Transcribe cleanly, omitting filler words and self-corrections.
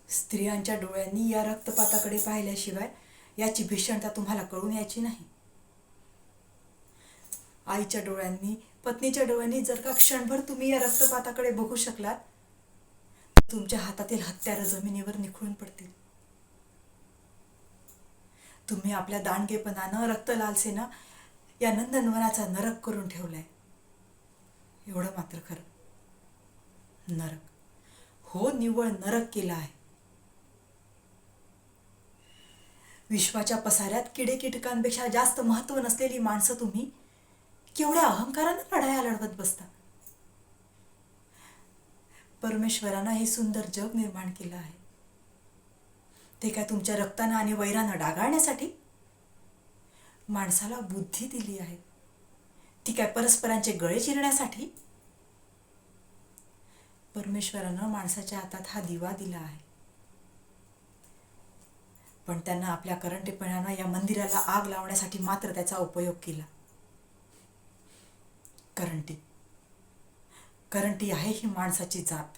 स्त्रियांच्या डोळ्यांनी या रक्तपाताकडे पाहिल्याशिवाय याची भीषणता तुम्हाला कळून यायची नाही. आईच्या डोळ्यांनी, पत्नीच्या डोळ्यांनी जर का क्षणभर तुम्ही या रक्तपाताकडे बघू शकलात, तर तुमच्या हातातील हत्यारं जमिनीवर निखळून पडतील. तुम्ही आपल्या दांडगेपणानं, रक्तलालसेनं या नंदनवनाचा नरक करून ठेवलाय. एवढं मात्र खरं, नरक, हो निव्वळ नरक केला आहे. विश्वाच्या पसाऱ्यात किडे कीटकांपेक्षा जास्त महत्त्व नसलेली माणसं तुम्ही केवढ्या अहंकारानं लढाया लढवत बसता. परमेश्वरानं हे सुंदर जग निर्माण केलं आहे, ते काय तुमच्या रक्तानं आणि वैरानं डागाळण्यासाठी? माणसाला बुद्धी दिली आहे, ती काय परस्परांचे गळे चिरण्यासाठी? परमेश्वरानं माणसाच्या हातात हा दिवा दिला आहे, पण त्यांना आपल्या करंटेपणानं या मंदिराला आग लावण्यासाठी मात्र त्याचा उपयोग केला. करंटी आहे ही माणसाची जात.